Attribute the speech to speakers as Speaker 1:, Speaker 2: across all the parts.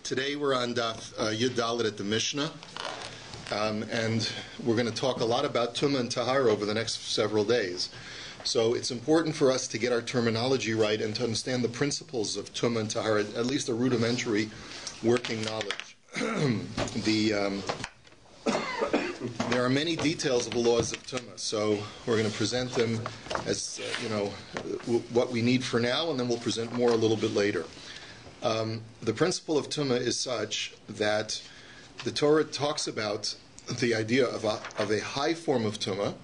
Speaker 1: Today we're on DAF Dalet at the Mishnah, and we're going to talk a lot about Tumah and Tahara over the next several days. So it's important for us to get our terminology right and to understand the principles of Tumah and Tahara, at least a rudimentary working knowledge. There are many details of the laws of Tumah, so we're going to present them as what we need for now, and then we'll present more a little bit later. The principle of Tumah is such that the Torah talks about the idea of a high form of Tumah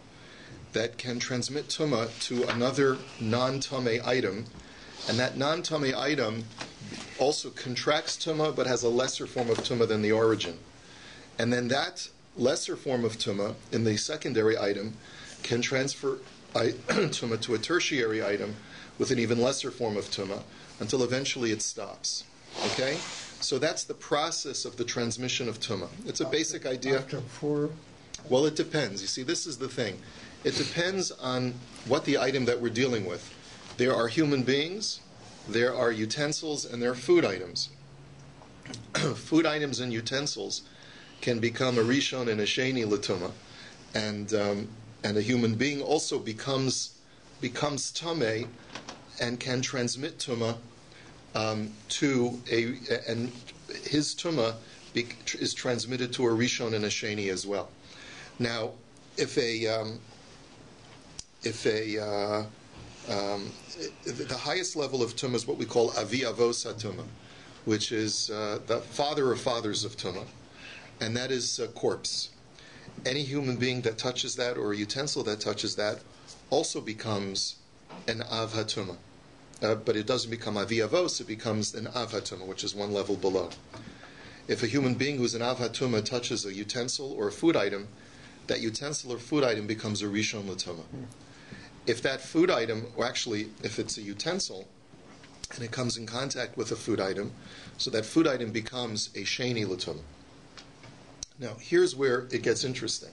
Speaker 1: that can transmit Tumah to another non-Tumah item, and that non-Tumah item also contracts Tumah but has a lesser form of Tumah than the origin. And then that lesser form of Tumah in the secondary item can transfer Tumah to a tertiary item with an even lesser form of Tumah until eventually it stops. Okay? So that's the process of the transmission of Tumah. It's a basic idea.
Speaker 2: After 4?
Speaker 1: Well, it depends. You see, this is the thing. It depends on what the item that we're dealing with. There are human beings, there are utensils, and there are food items. Food items and utensils can become a rishon and a sheni l'tumah, and a human being also becomes tameh and can transmit tumah and his tumah is transmitted to a rishon and a sheni as well. Now, if the highest level of tumah is what we call avi avos hatumah, which is the father of fathers of tumah, and that is a corpse. Any human being that touches that, or a utensil that touches that, also becomes an av hatumah. But it doesn't become avi avos, it becomes an av hatumah, which is one level below. If a human being who's an av hatumah touches a utensil or a food item, that utensil or food item becomes a rishon l'tumah. If that food item, or actually if it's a utensil, and it comes in contact with a food item, so that food item becomes a sheni l'tumah. Now, here's where it gets interesting.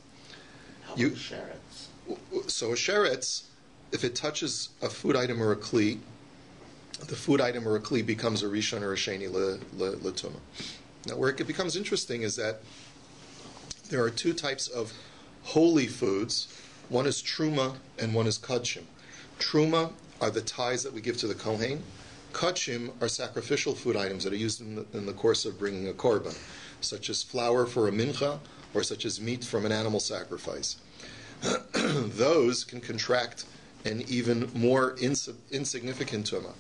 Speaker 1: So a sheretz, if it touches a food item or a kli, the food item or a kli becomes a rishon or a sheni l'tumah. Now, where it becomes interesting is that there are two types of holy foods. One is truma and one is kudshim. Truma are the tithes that we give to the kohen. Kudshim are sacrificial food items that are used in the course of bringing a korban, such as flour for a mincha or such as meat from an animal sacrifice. Those can contract an even more insignificant tumah.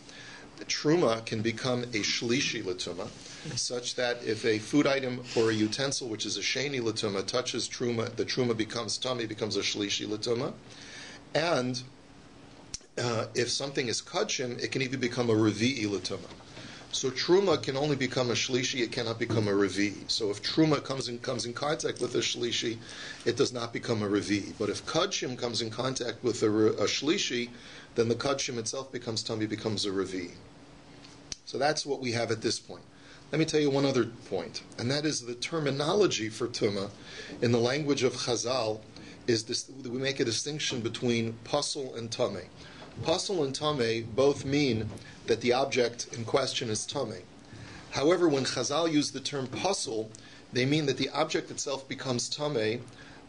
Speaker 1: Truma can become a shlishi l'tumah, such that if a food item or a utensil, which is a sheni l'tumah, touches truma, the truma becomes tummy, becomes a shlishi l'tumah. And if something is kudshim, it can even become a revi'i l'tumah. So truma can only become a shlishi; it cannot become a revi'i. So if truma comes in contact with a shlishi, it does not become a revi'i. But if kudshim comes in contact with a shlishi, then the kudshim itself becomes tummy, becomes a revi'i. So that's what we have at this point. Let me tell you one other point, and that is the terminology for tumah in the language of Chazal is this: we make a distinction between pasul and tameh. Pasul and tameh both mean that the object in question is tameh. However, when Chazal use the term pasul, they mean that the object itself becomes tameh,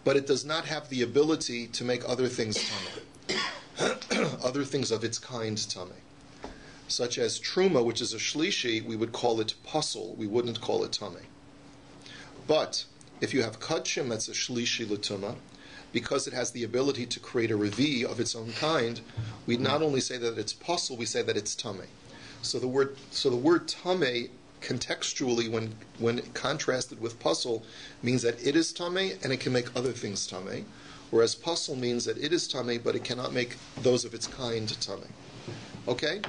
Speaker 1: but it does not have the ability to make other things tameh, other things of its kind tameh. Such as truma, which is a shlishi, we would call it pasul, we wouldn't call it tameh. But if you have kudshim, that's a shlishi l'tumah, because it has the ability to create a revi of its own kind, we not only say that it's pasul, we say that it's tameh. So the word tameh, contextually, when contrasted with pasul, means that it is tameh and it can make other things tameh, whereas pasul means that it is tameh, but it cannot make those of its kind tameh. Okay?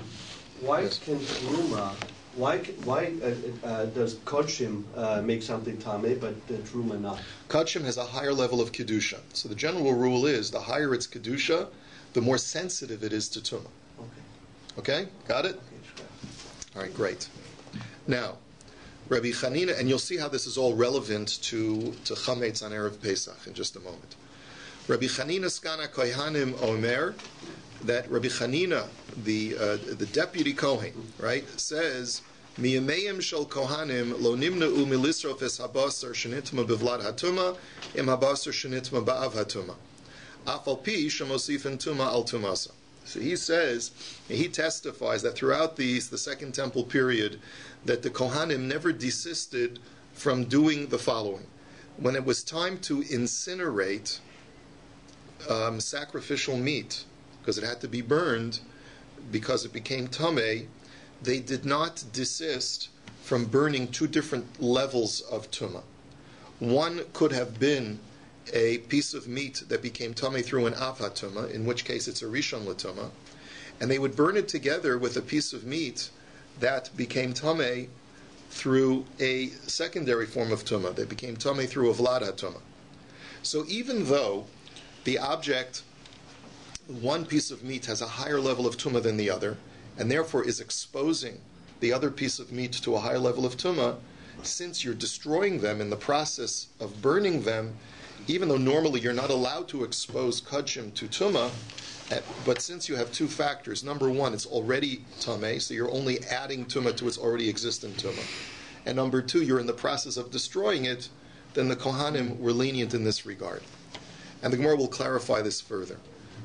Speaker 3: Why can truma? Why does kudshim make something tameh, but truma not?
Speaker 1: Kudshim has a higher level of kedusha. So the general rule is the higher its kedusha, the more sensitive it is to tumah. Okay, got it?
Speaker 3: Okay, sure.
Speaker 1: All right, great. Now, Rabbi Chanina, and you'll see how this is all relevant to chametz on Erev Pesach in just a moment. Rabbi Chanina Skana Kohanim Omer, that Rabbi Chanina, the deputy Kohen, right, says Miyameim shel kohanim lo nimna'u milisrof es habasar shenitma bevlad hatuma im habasar shenitma ba'av hatuma. Afal pi shemosifin tuma al tumasa. So he says, he testifies that throughout the Second Temple period, that the Kohanim never desisted from doing the following. When it was time to incinerate sacrificial meat, because it had to be burned, because it became tameh, they did not desist from burning two different levels of tumah. One could have been a piece of meat that became tameh through an av hatumah, in which case it's a rishon l'tumah, and they would burn it together with a piece of meat that became tameh through a secondary form of tumah. They became tameh through a vlad hatumah. So even though the object, one piece of meat, has a higher level of tumah than the other, and therefore is exposing the other piece of meat to a higher level of tumah, since you're destroying them in the process of burning them, even though normally you're not allowed to expose kachim to tumah, but since you have two factors, number one, it's already tameh, so you're only adding tumah to its already existent tumah, and number two, you're in the process of destroying it, then the Kohanim were lenient in this regard. And the Gemara will clarify this further.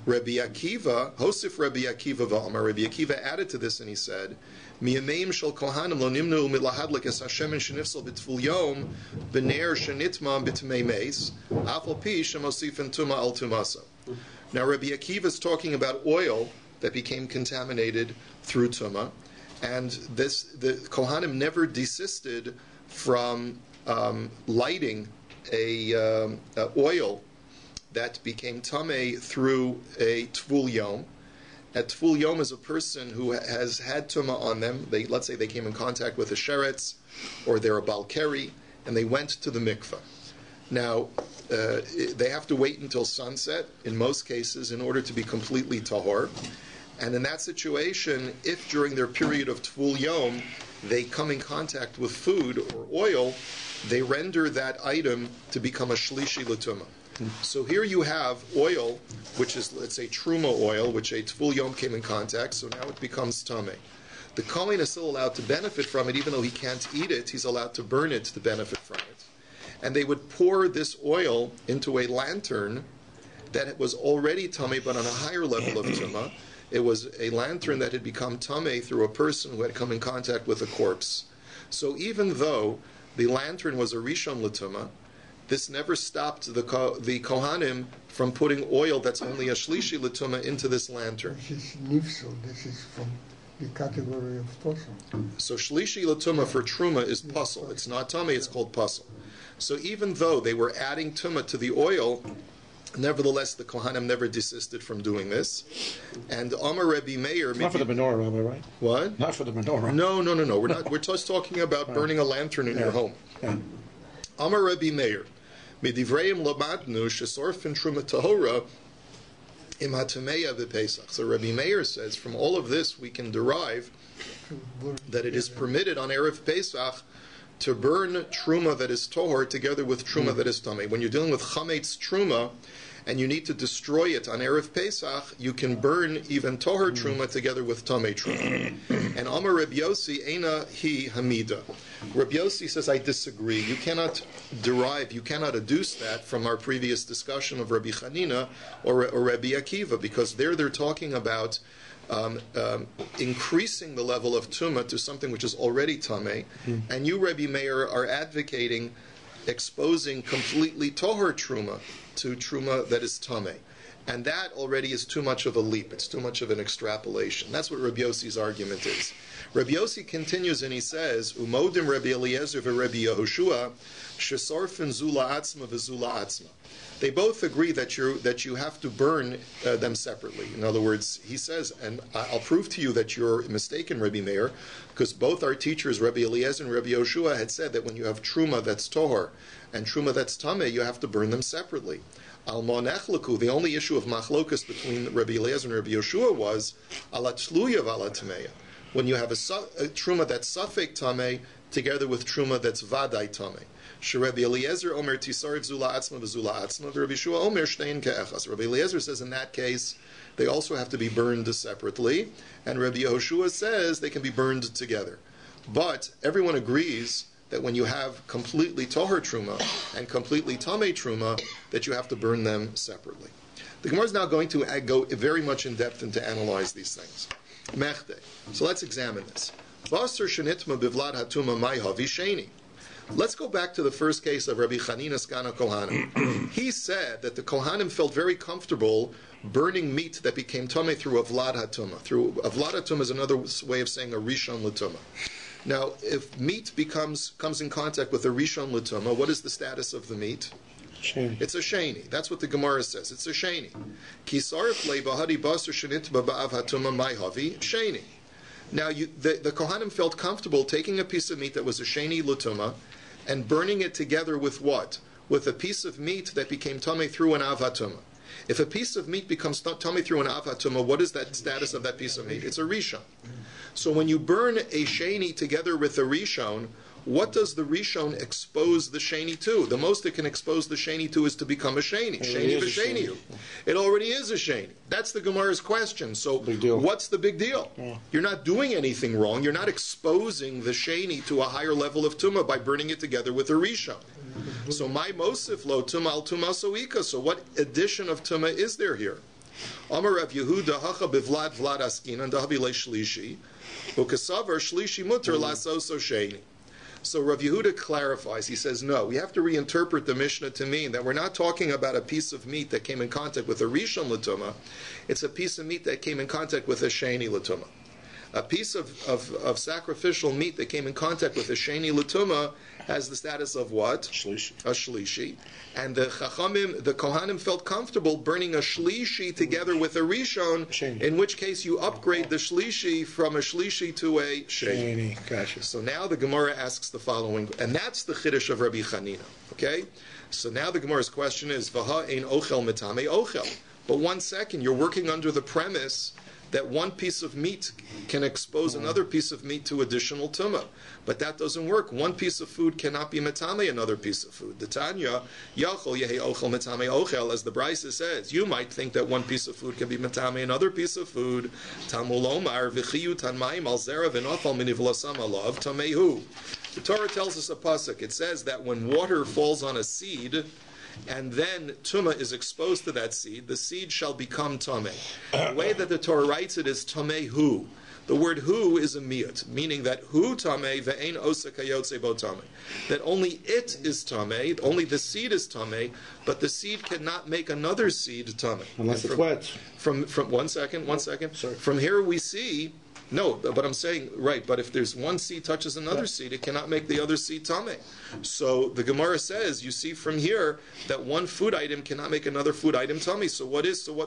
Speaker 1: Rabbi Akiva, Hosif Rabbi Akiva v'Amar, Rabbi Akiva added to this and he said, Miyameim shel kohanim lo nimnu milahadlik es hashemen shenifsal b'tful yom b'ner shenitma b'tmei meis afal pi shemosifin tuma al tumasa. Now Rabbi Akiva is talking about oil that became contaminated through tumah, and the kohanim never desisted from lighting a oil that became tameh through a tvul yom. A tvul yom is a person who has had tumah on them. Let's say they came in contact with a sheretz, or they're a balkeri, and they went to the mikveh. Now, they have to wait until sunset, in most cases, in order to be completely tahor. And in that situation, if during their period of tvul yom, they come in contact with food or oil, they render that item to become a shlishi l'tumah. So here you have oil, which is, let's say, truma oil, which a tful yom came in contact, so now it becomes tameh. The kohen is still allowed to benefit from it, even though he can't eat it, he's allowed to burn it to benefit from it. And they would pour this oil into a lantern that was already tameh, but on a higher level of tumah. It was a lantern that had become tameh through a person who had come in contact with a corpse. So even though the lantern was a rishon l'tumah, this never stopped the Kohanim from putting oil that's only a shlishi l'tumah into this lantern.
Speaker 2: This is nifsal, this is from the category of posel.
Speaker 1: So shlishi l'tumah for truma is pasel. It's not tameh, it's called pasel. So even though they were adding tumah to the oil, nevertheless the Kohanim never desisted from doing this. And Amar Rebbe Meir...
Speaker 4: Not for the menorah, Rabbi, right?
Speaker 1: What?
Speaker 4: Not for the menorah.
Speaker 1: No. We're just talking about burning a lantern in your home.
Speaker 4: Yeah.
Speaker 1: Amar Rebbe Meir. Midivreim lamadnu shesorfin truma tahora im hatameya v'pesach. So Rabbi Meir says, from all of this we can derive that it is permitted on Erev Pesach to burn truma that is tohor together with truma that is tameh. When you're dealing with chametz truma and you need to destroy it on Erev Pesach, you can burn even tohor truma together with tameh truma. And Amar Rabbi Yossi eina hi hamida. Rabbi Yossi says, I disagree. You cannot adduce that from our previous discussion of Rabbi Chanina or Rabbi Akiva, because they're talking about increasing the level of tumah to something which is already tameh, and you, Rabbi Meir, are advocating exposing completely tohor truma to truma that is tameh. And that already is too much of a leap. It's too much of an extrapolation. That's what Rabbi Yossi's argument is. Rabbi Yossi continues and he says, Umodim Rabbi Eliezer v'Rabbi Yehoshua shesorfen zula atzma v'zula atzma. They both agree that you have to burn them separately. In other words, he says, and I'll prove to you that you're mistaken, Rabbi Meir, because both our teachers, Rabbi Eliezer and Rabbi Yehoshua, had said that when you have truma that's tohor and truma that's tameh, you have to burn them separately. Almon echlaku, the only issue of machlokas between Rabbi Eliezer and Rabbi Yehoshua was ala tluya v'ala tameya. When you have a truma that's safek tameh together with truma that's vaday tameh. Rabbi Eliezer omer tisarif zula atzma v'zula atzma. Rabbi Yehoshua omer shtein ke'echas. Rabbi Eliezer says in that case they also have to be burned separately, and Rabbi Yehoshua says they can be burned together. But everyone agrees that when you have completely Toher Truma and completely Tamei Truma, that you have to burn them separately. The Gemara is now going to go very much in depth and to analyze these things. Mechte. So let's examine this. Basar shenitma bivlad hatuma mai havi sheni. Let's go back to the first case of Rabbi Chanina Skana Kohanim. He said that the Kohanim felt very comfortable burning meat that became Tomei through Avlad HaTumah. Avlad HaTumah is another way of saying a Rishon L'Tumah. Now, if meat comes in contact with a Rishon L'Tumah, what is the status of the meat?
Speaker 2: Sheni.
Speaker 1: It's a sheni. That's what the Gemara says. It's a sheni. Ki sarif le bahadi basar shenitma ba'av HaTumah mai havi sheni. Now, the Kohanim felt comfortable taking a piece of meat that was a sheni L'Tumah and burning it together with what? With a piece of meat that became Tomei through an Av HaTumah. If a piece of meat becomes Tomei through an Av HaTumah, what is that status of that piece of meat? It's a Rishon. So when you burn a Sheni together with a Rishon, what does the Rishon expose the Sheni to? The most it can expose the Sheni to is to become a Sheni. Sheni v'Sheni. It already is a Sheni. That's the Gemara's question. So what's the big deal? Yeah. You're not doing anything wrong. You're not exposing the Sheni to a higher level of Tumah by burning it together with a Rishon. So my Mosif lo Tumah al Tumah soika. So what addition of Tumah is there here? Amar Rav Yehuda hacha bivlad vlad askin and dahavi le shlishi ukasavar shlishi muter lasoso sheni. So Rav Yehuda clarifies. He says, no, we have to reinterpret the Mishnah to mean that we're not talking about a piece of meat that came in contact with a Rishon L'Tumah. It's a piece of meat that came in contact with a Sheni L'Tumah. A piece of sacrificial meat that came in contact with a Sheni L'Tumah has the status of what?
Speaker 4: Shlishi.
Speaker 1: A Shlishi. And the Chachamim, the Kohanim felt comfortable burning a Shlishi together with a Rishon,
Speaker 4: Sheni.
Speaker 1: in which case you upgrade the Shlishi from a Shlishi to a Sheni.
Speaker 4: Gotcha.
Speaker 1: So now the Gemara asks the following, and that's the Chiddush of Rabbi Chanina. Okay? So now the Gemara's question is, Vaha ein ochel mitame ochel. But 1 second, you're working under the premise that one piece of meat can expose another piece of meat to additional tumah. But that doesn't work. One piece of food cannot be metame another piece of food. The Tanya, yachol yehi ochel metame ochel, as the Brisa says, you might think that one piece of food can be metame another piece of food. Tamul omar v'chiyu tanmayim al zera v'nafal minivlasam alav tamehu. The Torah tells us a pasuk. It says that when water falls on a seed, and then tumah is exposed to that seed, the seed shall become tameh. The way that the Torah writes it is tamehu. The word hu is a miyut, meaning that hu tameh ve'ein osa kayotze bo tameh. That only it is tameh, only the seed is tameh, but the seed cannot make another seed tameh.
Speaker 4: Unless it's wet.
Speaker 1: From 1 second.
Speaker 4: Sorry.
Speaker 1: From here we see. No, but I'm saying, right, but if there's one seed touches another seed, it cannot make the other seed tameh. So the Gemara says, you see from here, that one food item cannot make another food item tameh. So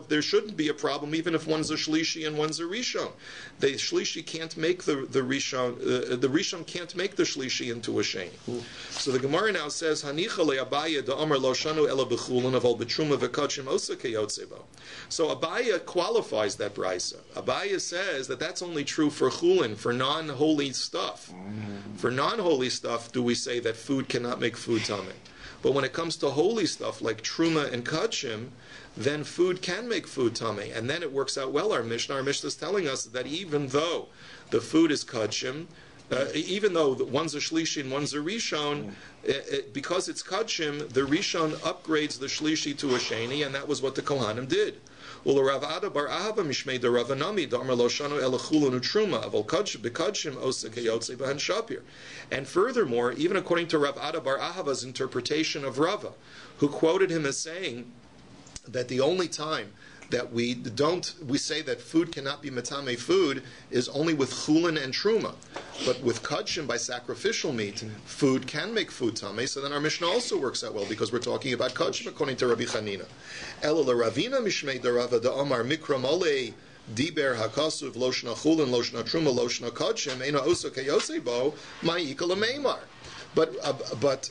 Speaker 1: there shouldn't be a problem, even if one's a shlishi and one's a rishon. The shlishi can't make the rishon, the rishon can't make the shlishi into a sheni. So the Gemara now says, Hanicha le'Abaye da'amar lo shanu ela b'chulin aval b'truma v'kachim osa keyotzebo. So Abaye qualifies that brisa. Abaye says that that's only true for chulin, for non-holy stuff. For non-holy stuff, do we say that food cannot make food tameh? But when it comes to holy stuff like truma and kachim, then food can make food tameh, and then it works out well. Our Mishnah is telling us that even though the food is kachim, even though one's a shlishi and one's a rishon, because it's kachim, the rishon upgrades the shlishi to a sheni, and that was what the Kohanim did. And furthermore, even according to Rav Ada bar Ahava's interpretation of Rava, who quoted him as saying that the only time that we say that food cannot be metame food is only with chulin and truma, but with kachim, by sacrificial meat, food can make food tameh. So then our Mishnah also works out well, because we're talking about kachim according to Rabbi Chanina. Ela l'Ravina mishmei d'Rava da'amar mikra mole diber hakasuv loshna chulin loshna truma loshna kachim ena osa kayosebo ma'ika l'meimar. But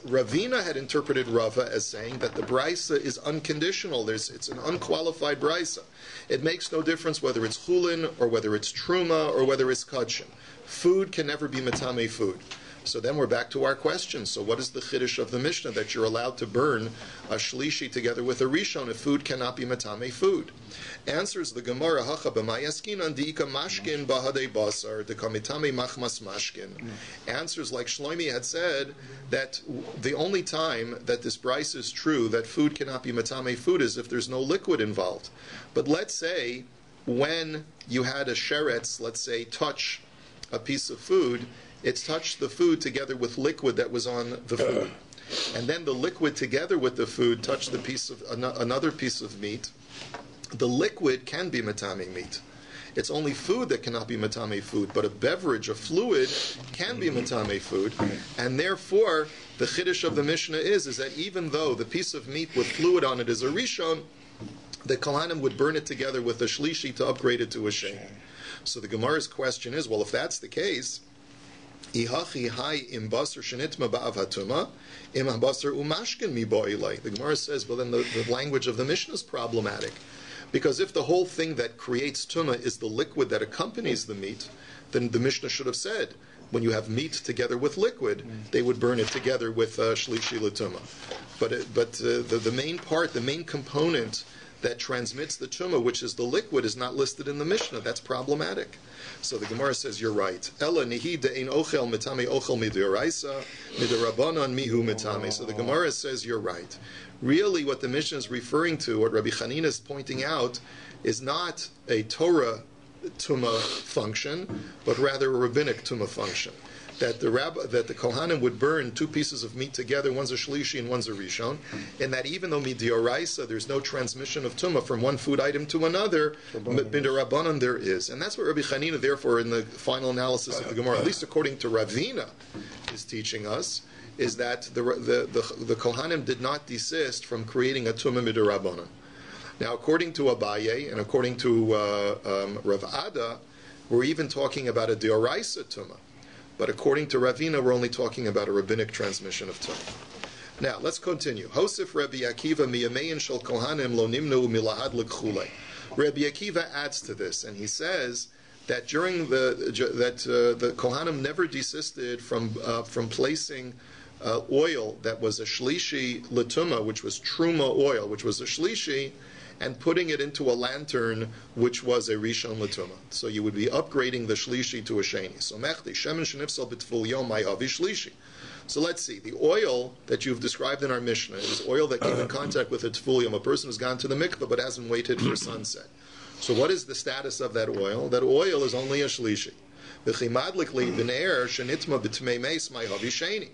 Speaker 1: Ravina had interpreted Rava as saying that the brisa is unconditional. It's an unqualified brisa. It makes no difference whether it's chulin or whether it's truma or whether it's kachim. Food can never be metame food. So then we're back to our question. So what is the chiddush of the Mishnah that you're allowed to burn a shlishi together with a rishon if food cannot be matame food? Answers the Gemara, Hacha b'mayaskinan diika mashkin bahadei basar dekamitame machmas mashkin. Answers like Shlomi had said that the only time that this bryce is true that food cannot be matame food is if there's no liquid involved. But let's say when you had a sheretz, let's say, touch a piece of food, it's touched the food together with liquid that was on the food. And then the liquid together with the food touched the piece of another piece of meat. The liquid can be matame meat. It's only food that cannot be matame food, but a beverage, a fluid, can be matame food. And therefore, the chiddush of the Mishnah is that even though the piece of meat with fluid on it is a rishon, the kohanim would burn it together with a shlishi to upgrade it to a sheni. So the Gemara's question is, well, if that's the case, Ihachi hai im basar shenitma ba'av hatuma, im basar umashkin mi bo'ilai. The Gemara says, well, then the language of the Mishnah is problematic. Because if the whole thing that creates tuma is the liquid that accompanies the meat, then the Mishnah should have said, when you have meat together with liquid, they would burn it together with shlishi l'tuma. But the main part, the main component that transmits the tuma, which is the liquid, is not listed in the Mishnah. That's problematic. So the Gemara says, you're right. Ella nihi de'ein ochel mitame ochel midoraisa midarabanan mihu mitame. So the Gemara says, you're right. Really, what the Mishnah is referring to, what Rabbi Chanina is pointing out, is not a Torah tuma function, but rather a rabbinic tuma function. That the Kohanim would burn two pieces of meat together, one's a shlishi and one's a rishon, and that even though midioraisa, there's no transmission of tumah from one food item to another, b'derabanan there is. And that's what Rabbi Chanina, therefore, in the final analysis of the Gemara, at least according to Ravina, is teaching us, is that the Kohanim did not desist from creating a tumah midirabanan. Now, according to Abaye and according to Rav Ada, we're even talking about a dioraisa tumah. But according to Ravina, we're only talking about a rabbinic transmission of tumah. Now, let's continue. Hosef Rabbi Akiva miyamein shel kohanim lo nimnu milahad l'kchulei. Rabbi Akiva adds to this, and he says that during the kohanim never desisted from placing oil that was a shlishi l'tumah, which was truma oil, which was a shlishi, and putting it into a lantern, which was a rishon l'tumah. So you would be upgrading the shlishi to a sheni. So mechti shemen shenifsal b'tful yom ma'avi shlishi. So let's see. The oil that you've described in our Mishnah is oil that came in contact with a tful yom. A person who's gone to the mikveh but hasn't waited for sunset. So what is the status of that oil? That oil is only a shlishi. V'chimadlikli b'ne'er shenitma b'tmei meis ma'avi sheni.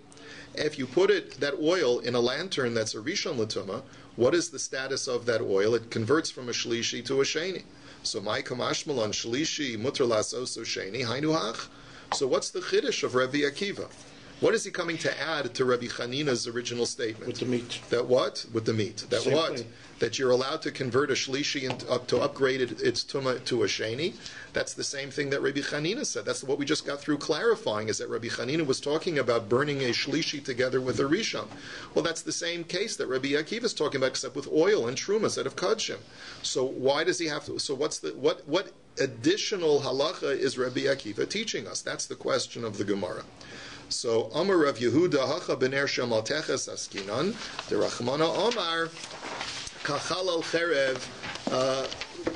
Speaker 1: If you put that oil in a lantern that's a rishon l'tumah, what is the status of that oil? It converts from a shlishi to a sheni. So my kamashmalan shlishi mutar lasos sheni hainu hach. So what's the chiddush of Rabbi Akiva? What is he coming to add to Rabbi Chanina's original statement?
Speaker 4: With the meat.
Speaker 1: That what? With the meat. That
Speaker 4: Same
Speaker 1: what?
Speaker 4: thing.
Speaker 1: That you're allowed to convert a shlishi to upgrade its tumah to a sheni. That's the same thing that Rabbi Chanina said. That's what we just got through clarifying, is that Rabbi Chanina was talking about burning a shlishi together with a rishon. Well, that's the same case that Rabbi Akiva is talking about, except with oil and truma instead of kodshim. So why does he have to? So what additional halacha is Rabbi Akiva teaching us? That's the question of the Gemara. So Amar Rav Yehuda Hacha Bener Shemal Teches Askinan Derachmana Omar Kachal al Cherev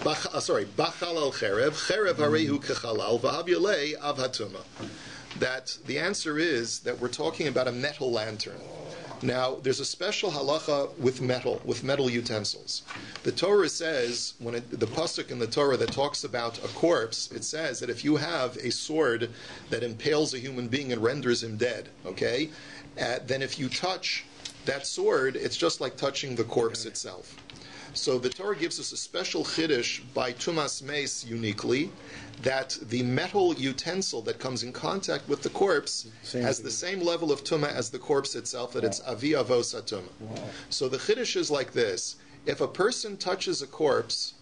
Speaker 1: Bachal al Cherev Cherev Harehu Kachalal V'Habyalei Av Hatuma. That the answer is that we're talking about a metal lantern. Now, there's a special halacha with metal utensils. The Torah says, the pasuk in the Torah that talks about a corpse, it says that if you have a sword that impales a human being and renders him dead, okay, then if you touch that sword, it's just like touching the corpse itself. So the Torah gives us a special chiddush by Tumas Meis uniquely, that the metal utensil that comes in contact with the corpse has the same level of tumah as the corpse itself, that it's avi avos hatumah. So the chiddush is like this: if a person touches a corpse,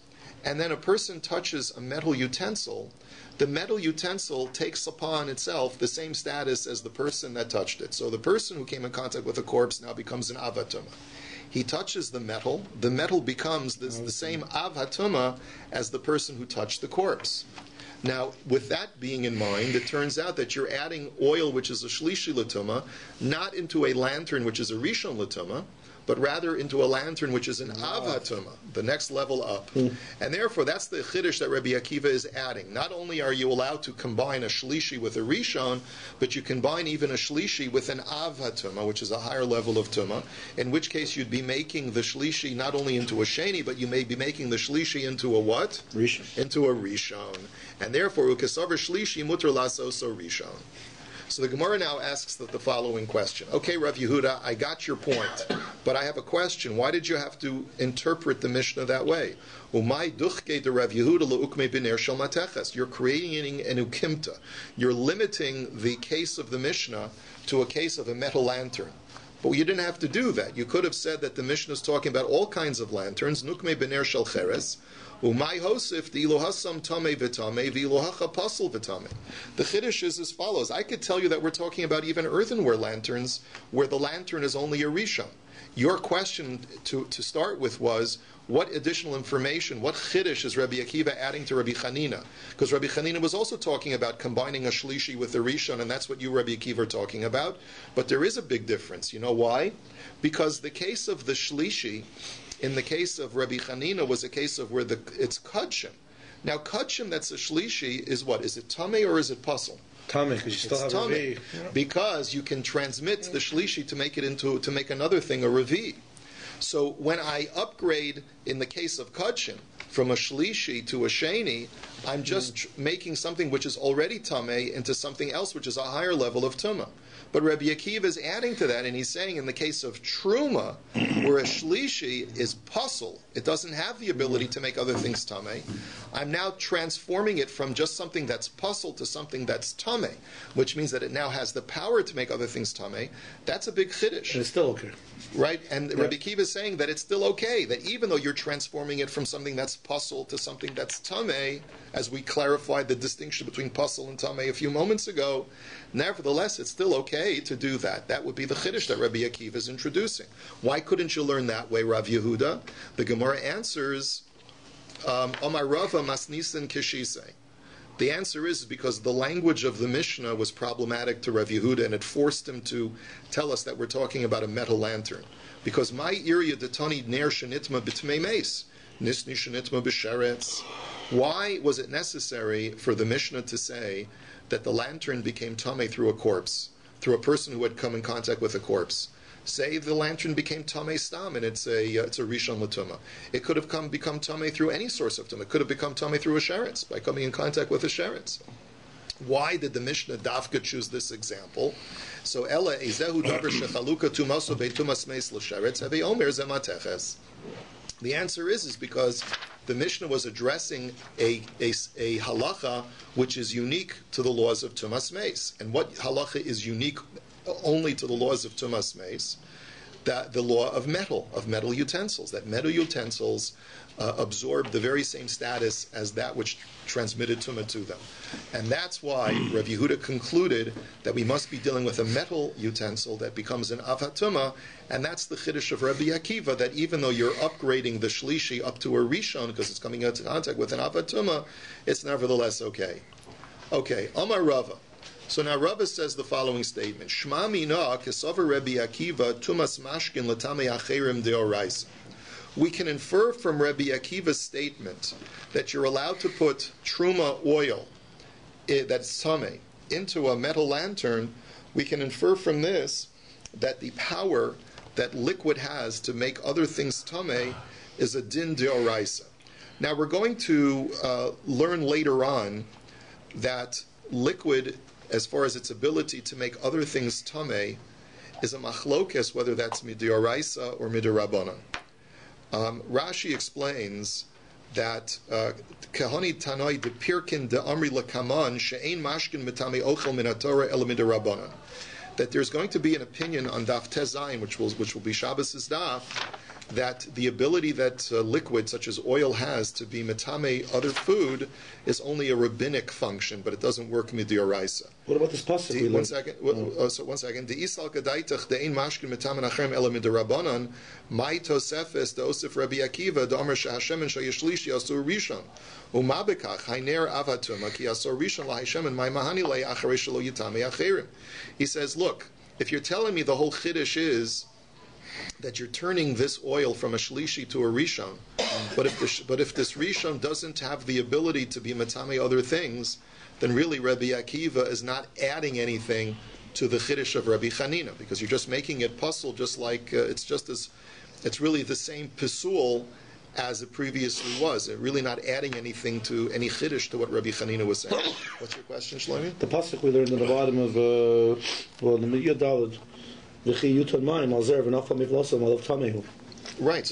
Speaker 1: and then a person touches a metal utensil, the metal utensil takes upon itself the same status as the person that touched it. So the person who came in contact with a corpse now becomes an avatumah. He touches the metal becomes the same av hatuma as the person who touched the corpse. Now, with that being in mind, it turns out that you're adding oil, which is a shlishi l'tumah, not into a lantern, which is a rishon l'tumah, but rather into a lantern, which is an av hatumah, the next level up. And therefore, that's the chiddush that Rabbi Akiva is adding. Not only are you allowed to combine a shlishi with a rishon, but you combine even a shlishi with an av hatumah, which is a higher level of tumah, in which case you'd be making the shlishi not only into a sheni, but you may be making the shlishi into a what?
Speaker 4: Rishon.
Speaker 1: Into a rishon. And therefore, ukesavar shlishi muter lasoso rishon. So the Gemara now asks the following question. Okay, Rav Yehuda, I got your point, but I have a question. Why did you have to interpret the Mishnah that way? Umay duchke de Rav Yehuda leukme b'ner shel mateches. You're creating an ukimta. You're limiting the case of the Mishnah to a case of a metal lantern. But you didn't have to do that. You could have said that the Mishnah is talking about all kinds of lanterns. Nukme b'ner shel cheres. Umay hosif the ilohasam tame v'tame v'ilohacha pasel v'tame. The chiddush is as follows. I could tell you that we're talking about even earthenware lanterns where the lantern is only a rishon. Your question to start with was, what additional information, what chiddush is Rabbi Akiva adding to Rabbi Chanina? Because Rabbi Chanina was also talking about combining a shlishi with a rishon, and that's what you, Rabbi Akiva, are talking about. But there is a big difference. You know why? Because the case of the shlishi, in the case of Rabbi Chanina, was a case of where it's kudshim. Now, kudshim that's a shlishi is what? Is it tameh or is it pasel?
Speaker 4: Tameh, because you still have a revi.
Speaker 1: Because you can transmit the shlishi to make another thing a revi. So when I upgrade in the case of kudshim from a shlishi to a sheni, I'm just making something which is already tameh into something else which is a higher level of tumah. But Rabbi Akiva is adding to that, and he's saying in the case of truma, where a shlishi is pasel, it doesn't have the ability to make other things tameh. I'm now transforming it from just something that's pasel to something that's tameh, which means that it now has the power to make other things tameh. That's a big chiddush.
Speaker 4: And it's still okay.
Speaker 1: Right? And Rabbi Akiva is saying that it's still okay, that even though you're transforming it from something that's pasel to something that's tameh, as we clarified the distinction between pasel and tameh a few moments ago, nevertheless, it's still okay to do that. That would be the chiddush that Rabbi Akiva is introducing. Why couldn't you learn that way, Rav Yehuda? The Gemara answers, Omar Rava masnisin kishise. The answer is because the language of the Mishnah was problematic to Rav Yehuda, and it forced him to tell us that we're talking about a metal lantern. Because my iria detani ner shenitma b'tmei meis, nisni shenitma b'sheretz. Why was it necessary for the Mishnah to say that the lantern became tameh through a corpse, through a person who had come in contact with a corpse? Say the lantern became tameh stam, and it's a rishon l'tumah. It could have become tameh through any source of tumah. It could have become tameh through a sheretz, by coming in contact with a sheretz. Why did the Mishnah dafka choose this example? So ela ezehu davar shechaluka tumaso beitumas meis l'sheretz have omer zemateches. The answer is because the Mishnah was addressing a halacha which is unique to the laws of tumas meis. And what halacha is unique only to the laws of tumas meis? That the law of metal utensils. That metal utensils absorb the very same status as that which transmitted tumah to them. And that's why Rav Yehuda concluded that we must be dealing with a metal utensil that becomes an avatuma, and that's the chiddush of Rabbi Akiva, that even though you're upgrading the shlishi up to a rishon because it's coming into contact with an avatuma, it's nevertheless okay. Okay, Amar Rava. So now Rava says the following statement: Shma mina kesavar Rabbi Akiva tumas mashkin l'tamei acherim deoraisa. We can infer from Rabbi Akiva's statement that you're allowed to put truma oil, that's tameh, into a metal lantern. We can infer from this that the power that liquid has to make other things tameh is a din deoraisa. Now we're going to learn later on that liquid, as far as its ability to make other things tameh, is a machlokes, whether that's midoraisa or midorabanan. Rashi explains that kahani tanoi de pirkin de amri lakaman she'ein mashkin mitami ochel min haTorah el midorabanan. That there's going to be an opinion on DAF Tezayin, which will be Shabbos' DAF, that the ability that liquid such as oil has to be metame other food is only a rabbinic function, but it doesn't work midioraisa.
Speaker 4: What about this pasuk?
Speaker 1: One second. So 1 second. The Isal Kadaitach de'in mashkin metam Menachem ela midirabanan my tosefes de'osif Rabbi Akiva de'omer she'Hashem she'yishlishi asur rishon umabekach hainer avatuma ki asur rishon lahashem and my mahani le'acharei shelo yitame acherim. He says, look, if you're telling me the whole chiddush is that you're turning this oil from a shlishi to a rishon, but if this rishon doesn't have the ability to be matame other things, then really Rabbi Akiva is not adding anything to the chiddush of Rabbi Chanina, because you're just making it puzzle, just like it's really the same pisul as it previously was. It's really not adding anything to any chiddush to what Rabbi Chanina was saying. What's your question, Shlomi?
Speaker 4: The pasuk we learned at the bottom of the Yadalad. Right,
Speaker 1: so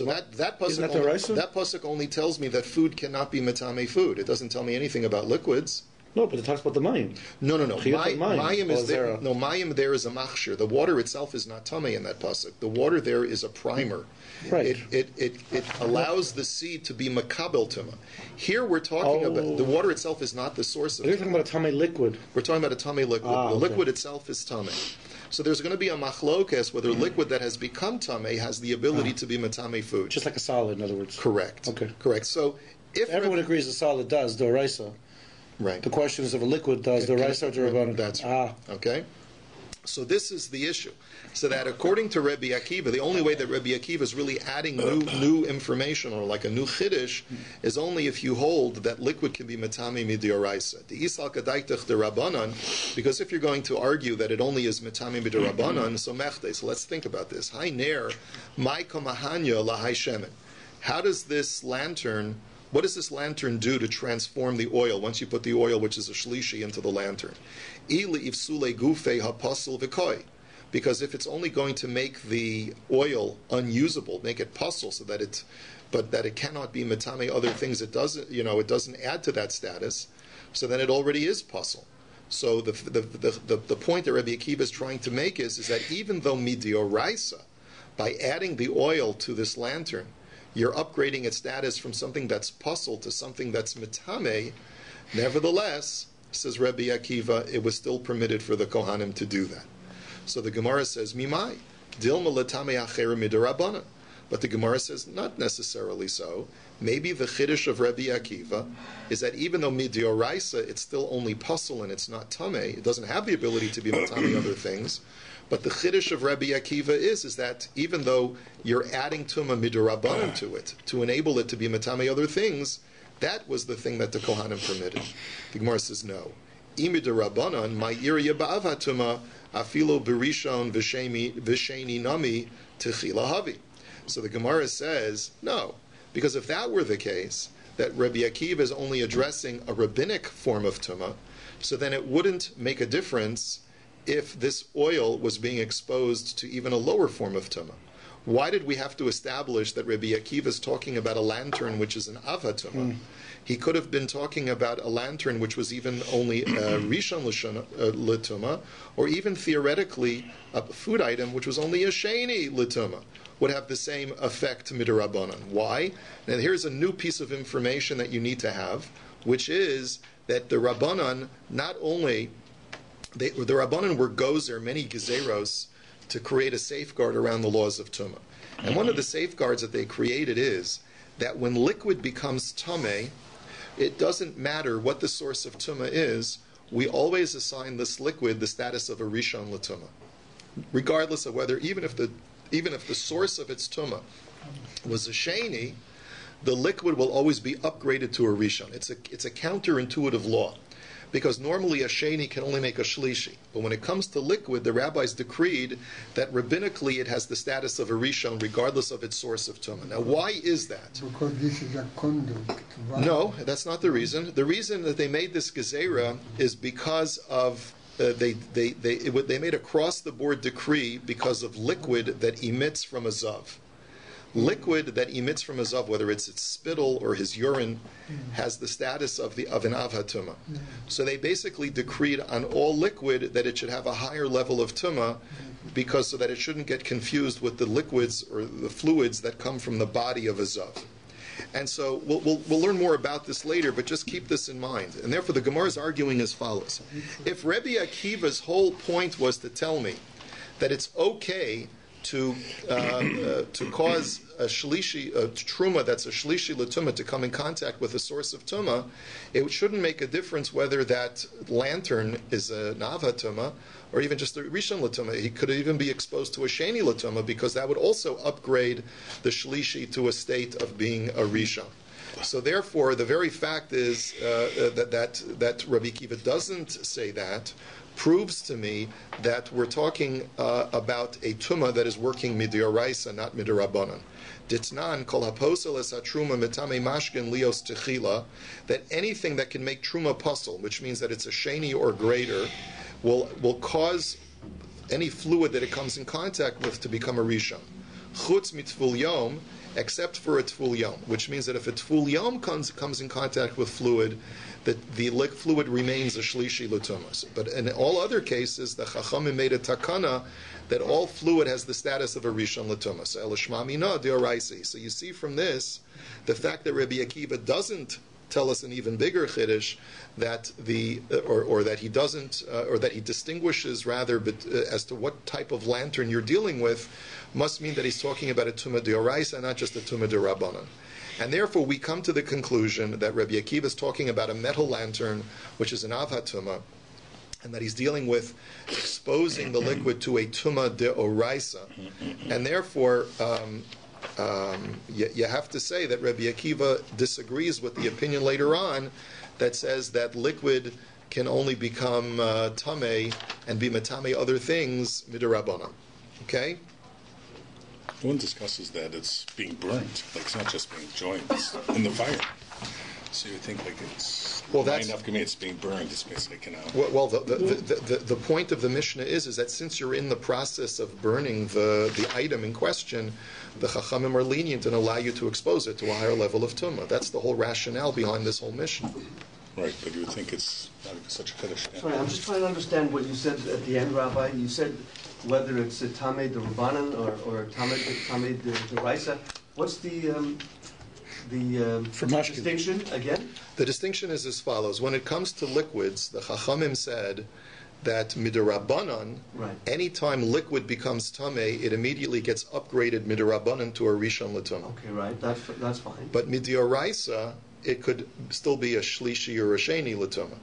Speaker 1: that pasuk only tells me that food cannot be metame food. It doesn't tell me anything about liquids.
Speaker 4: No, but it talks about the mayim.
Speaker 1: No. Mayim is there. No, mayim there is a machshir. The water itself is not tamei in that pasuk. The water there is a primer.
Speaker 4: Right.
Speaker 1: It allows the seed to be makabel tuma. Here we're talking about the water itself is not the source of.
Speaker 4: You're talking about a tamei liquid.
Speaker 1: We're talking about a tamei liquid. The liquid itself is tamei. So there's going to be a machlokes whether liquid that has become tamei has the ability to be matame food.
Speaker 4: Just like a solid, in other words.
Speaker 1: Correct.
Speaker 4: Okay.
Speaker 1: Correct. So if
Speaker 4: everyone agrees a solid does the Raizel.
Speaker 1: Right.
Speaker 4: The question is if a liquid does the Raizel or the Rabbanan.
Speaker 1: That's right. Okay. So this is the issue. So that according to Rabbi Akiva, the only way that Rabbi Akiva is really adding new information or like a new chiddush is only if you hold that liquid can be metame midioraisa. The Isal Kadaitach de Rabbanan, because if you're going to argue that it only is metame midiorabanan, so mechte. So let's think about this. Hai ner, mai komahanya lahai shemen. How does this lantern? What does this lantern do to transform the oil once you put the oil, which is a shlishi, into the lantern? Ili ifsule gufe hapasul v'koi. Because if it's only going to make the oil unusable, make it puzzle, so that it cannot be metame other things, it doesn't add to that status, so then it already is puzzle. So the point that Rabbi Akiva is trying to make is that even though midioraisa, by adding the oil to this lantern, you're upgrading its status from something that's puzzle to something that's metame, nevertheless, says Rabbi Akiva, it was still permitted for the Kohanim to do that. So the Gemara says, Mimai, Dilma letame acher midirabanan. But the Gemara says, not necessarily so. Maybe the chiddush of Rabbi Akiva is that even though midioraisa, it's still only puzzle and it's not tameh, it doesn't have the ability to be matame other things. But the chiddush of Rabbi Akiva is that even though you're adding tuma midirabanan to it, to enable it to be matame other things, that was the thing that the Kohanim permitted. The Gemara says, no. Imidirabanan, my irya ba'avatuma, afilo berishon v'sheni nami techila havi. So the Gemara says, no, because if that were the case, that Rabbi Akiva is only addressing a rabbinic form of tumah, so then it wouldn't make a difference if this oil was being exposed to even a lower form of tumah. Why did we have to establish that Rabbi Akiva is talking about a lantern which is an avatuma? He could have been talking about a lantern which was even only rishon l'tuma, or even theoretically a food item which was only a sheni l'tuma, would have the same effect midirabanan. Why? Now here's a new piece of information that you need to have, which is that the Rabbanan not only the Rabbanan were gozer many gezeros to create a safeguard around the laws of tumah, and one of the safeguards that they created is that when liquid becomes tameh, it doesn't matter what the source of tumah is. We always assign this liquid the status of a rishon l'tumah, regardless of whether even if the source of its tumah was a sheni, the liquid will always be upgraded to a rishon. It's a counterintuitive law, because normally a sheni can only make a shlishi, but when it comes to liquid, the rabbis decreed that rabbinically it has the status of a rishon regardless of its source of tumah. Now, why is that?
Speaker 2: Because this is a conduit.
Speaker 1: No, that's not the reason. The reason that they made this gezerah is because of they made a cross-the-board decree because of liquid that emits from a zav. liquid that emits from a zav, whether it's its spittle or his urine, has the status of an avhatuma. So they basically decreed on all liquid that it should have a higher level of tuma, because so that it shouldn't get confused with the liquids or the fluids that come from the body of a zav. And so we'll learn more about this later, but just keep this in mind. And therefore the Gemara is arguing as follows. If Rabbi Akiva's whole point was to tell me that it's okay to cause a truma that's a shlishi l'tuma to come in contact with a source of tuma, it shouldn't make a difference whether that lantern is a nava tuma or even just a rishon l'tuma. He could even be exposed to a sheni l'tuma, because that would also upgrade the shlishi to a state of being a rishon. So therefore, the very fact is that Rabbi Akiva doesn't say that proves to me that we're talking about a tuma that is working midioraisa, not midirabanan. Ditnan kol haposel es hatruma mitame mashkin lios techila, that anything that can make truma puzzle, which means that it's a sheni or greater, will cause any fluid that it comes in contact with to become a rishon. Chutz mitvul yom, except for a tvul yom, which means that if a tvul yom comes in contact with fluid, that the fluid remains a shlishi l'tumas. But in all other cases, the Chachamim made a takana that all fluid has the status of a rishon l'tumas. Elishma mina deoraisi. So you see from this, the fact that Rabbi Akiva doesn't tell us an even bigger chiddush, that that he doesn't, or that he distinguishes rather, but as to what type of lantern you're dealing with, must mean that he's talking about a tuma deoraisa, not just a tuma derabanan. And therefore, we come to the conclusion that Rabbi Akiva is talking about a metal lantern, which is an avhatuma, and that he's dealing with exposing the liquid to a tuma deoraisa. And therefore, you have to say that Rabbi Akiva disagrees with the opinion later on that says that liquid can only become tamei and be matame other things midirabanan. Okay?
Speaker 5: One discusses that it's being burnt, like it's not just being joined, it's in the fire. So you think like it's it's being burned. It's basically
Speaker 1: Well, the point of the Mishnah is that since you're in the process of burning the item in question, the Chachamim are lenient and allow you to expose it to a higher level of tumah. That's the whole rationale behind this whole Mishnah.
Speaker 5: Right, but you would think it's not such a chiddush. Yeah.
Speaker 3: Sorry, I'm just trying to understand what you said at the end, Rabbi. You said whether it's a tamei de Rabbanan or tamei de Raisa. What's the distinction again?
Speaker 1: The distinction is as follows. When it comes to liquids, the Chachamim said that midirabanan, anytime liquid becomes tamei, it immediately gets upgraded midirabanan to a rishon l'tumah.
Speaker 3: Okay, right, that's fine.
Speaker 1: But midioraisa, it could still be a shlishi or a sheni l'tumah.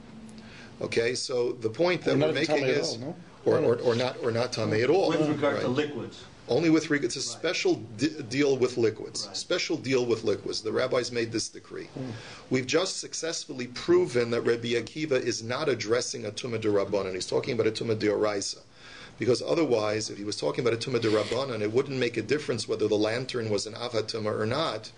Speaker 1: Okay, so the point that we're making is, or not tamei at all.
Speaker 3: With regard to liquids.
Speaker 1: Only with regard, it's a special deal with liquids.
Speaker 3: Right.
Speaker 1: Special deal with liquids. The rabbis made this decree. We've just successfully proven that Rabbi Akiva is not addressing a tumah d'Rabbanan. He's talking about a tumah d'Oraisa. Because otherwise, if he was talking about a tumah d'Rabbanan, it wouldn't make a difference whether the lantern was an avatuma or not,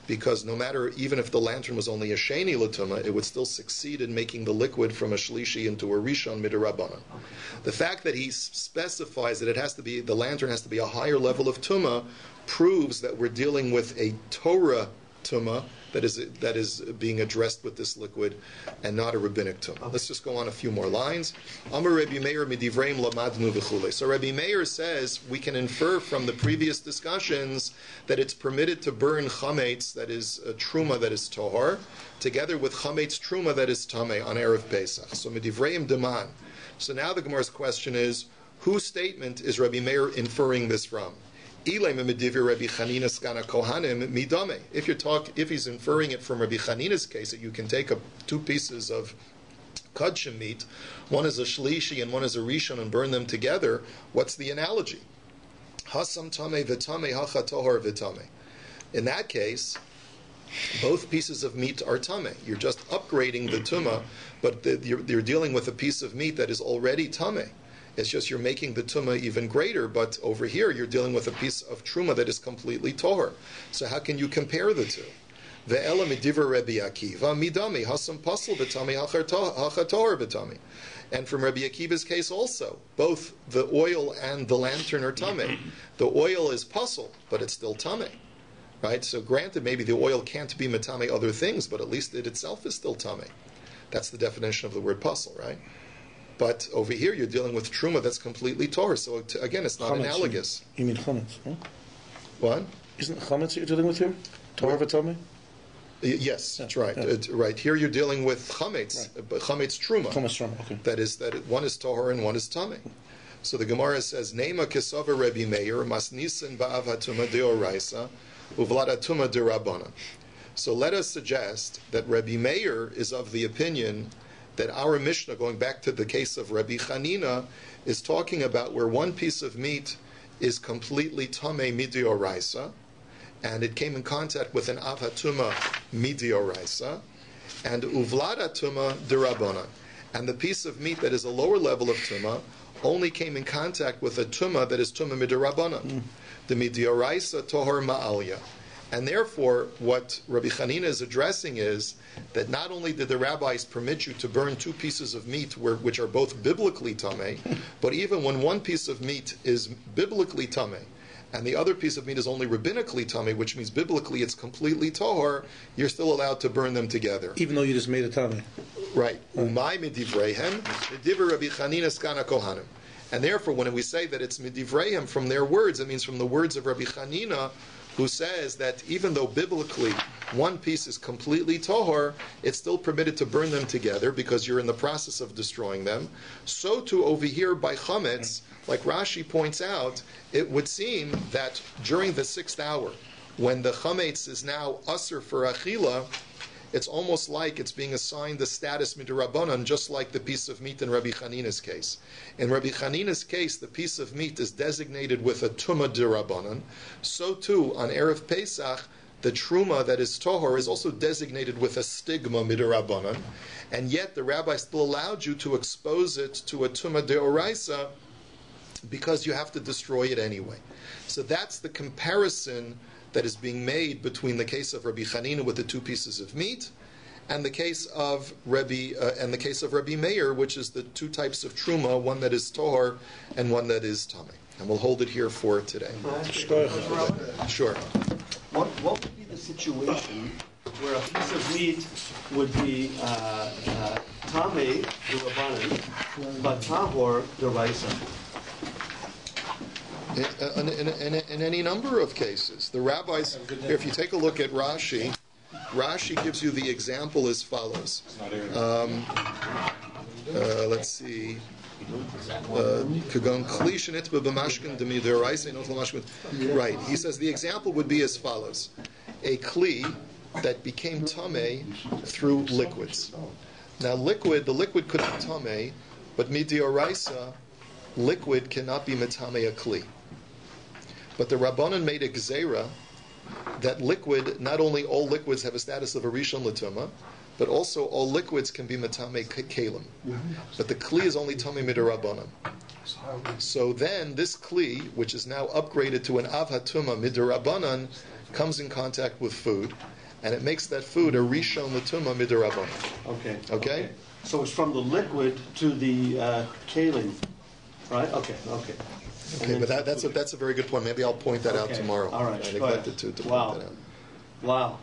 Speaker 1: because no matter, even if the lantern was only a sheni l'tumah, it would still succeed in making the liquid from a shlishi into a rishon mid'Rabbanan. The fact that he specifies that the lantern has to be a higher level of tumah proves that we're dealing with a Torah tumah that is being addressed with this liquid, and not a rabbinic tumah. Let's just go on a few more lines. Amar Rabbi Meir midivreim lamadnu v'chulei. So Rabbi Meir says we can infer from the previous discussions that it's permitted to burn chametz, that is a truma that is tohar, together with chametz truma that is tamei on Erev Pesach. So midivreim deman. So now the Gemara's question is, whose statement is Rabbi Meir inferring this from? If he's inferring it from Rabbi Chanina's case, that you can take two pieces of kudshim meat, one is a shlishi and one is a rishon, and burn them together, what's the analogy? Hasam tamei v'tamei hacha tohar v'tamei. In that case, both pieces of meat are tamei. You're just upgrading the tumah, but you're dealing with a piece of meat that is already tamei. It's just you're making the tumah even greater, but over here you're dealing with a piece of truma that is completely tohar. So how can you compare the two? Ve'ela midiver Rabbi Akiva midami hasam pasel v'tami hacha tohar v'tami. And from Rabbi Akiva's case also, both the oil and the lantern are tamei. The oil is pasel, but it's still tamei. right? So granted, maybe the oil can't be metame other things, but at least it itself is still tame. That's the definition of the word puzzle, right? But over here, you're dealing with truma that's completely tor. So again, it's not
Speaker 4: Chametz,
Speaker 1: analogous.
Speaker 4: You mean chametz? Huh?
Speaker 1: What?
Speaker 4: Isn't it chametz that you're dealing with here? Tor v'tamei?
Speaker 1: Yes, that's right.
Speaker 4: Yeah.
Speaker 1: Right here, you're dealing with chametz, but chametz truma.
Speaker 4: Chametz truma. Okay.
Speaker 1: That is one is tahor and one is tame. So the Gemara says, "Nema kesava Rabbi Meir masnisin ba'av hatuma deoraisa uvlad hatuma derabbanan." So let us suggest that Rabbi Meir is of the opinion that our Mishnah, going back to the case of Rabbi Chanina, is talking about where one piece of meat is completely tamei midioraisa, and it came in contact with an av hatuma midioraisa, and uvlad hatuma derabbanan, and the piece of meat that is a lower level of tuma only came in contact with a tuma that is tuma midirabanan, the midioraisa tohar ma'alya. And therefore, what Rabbi Chanina is addressing is that not only did the rabbis permit you to burn two pieces of meat which are both biblically tamei, but even when one piece of meat is biblically tamei, and the other piece of meat is only rabbinically tamei, which means biblically it's completely tahor, you're still allowed to burn them together.
Speaker 4: Even though you just made a tamei.
Speaker 1: Right. Umay midivreihem, midivrei Rabbi Chanina skana kohanim. And therefore, when we say that it's midivreihem from their words, it means from the words of Rabbi Chanina, who says that even though biblically one piece is completely tahor, it's still permitted to burn them together because you're in the process of destroying them. So too over here by chametz, like Rashi points out, it would seem that during the 6th hour, when the chametz is now usher for achila, it's almost like it's being assigned the status midirabanan, just like the piece of meat in Rabbi Chanina's case. In Rabbi Chanina's case, the piece of meat is designated with a tuma dirabanan. So too, on Erev Pesach, the truma that is tohor is also designated with a stigma midirabanan, and yet the rabbi still allowed you to expose it to a tuma deoraisa because you have to destroy it anyway. So that's the comparison that is being made between the case of Rabbi Chanina with the two pieces of meat, and the case of Rabbi Meir, which is the two types of truma, one that is tohor and one that is tamei. And we'll hold it here for today. Sure.
Speaker 3: What would be the situation where a piece of meat would be tamei the rabbanan, but tahor the raisa?
Speaker 1: In any number of cases. The rabbis, if you take a look at Rashi, Rashi gives you the example as follows. Let's see. Right. He says the example would be as follows. A kli that became tamei through liquids. Now the liquid could be tamei, but midioraisa, liquid cannot be metame a kli. But the Rabbanan made a gzeira that liquid, not only all liquids have a status of a rishon l'tuma, but also all liquids can be metame kalim. But the kli is only tamei midrabbanan. So then this kli, which is now upgraded to an av hatuma midrabbanan, comes in contact with food, and it makes that food a rishon l'tuma midrabbanan. Okay?
Speaker 3: So it's from the liquid to the kalim, right? Okay.
Speaker 1: Okay, but that's a very good point. Maybe I'll point that out tomorrow.
Speaker 3: All right.
Speaker 1: I neglected to point that out.
Speaker 3: Wow.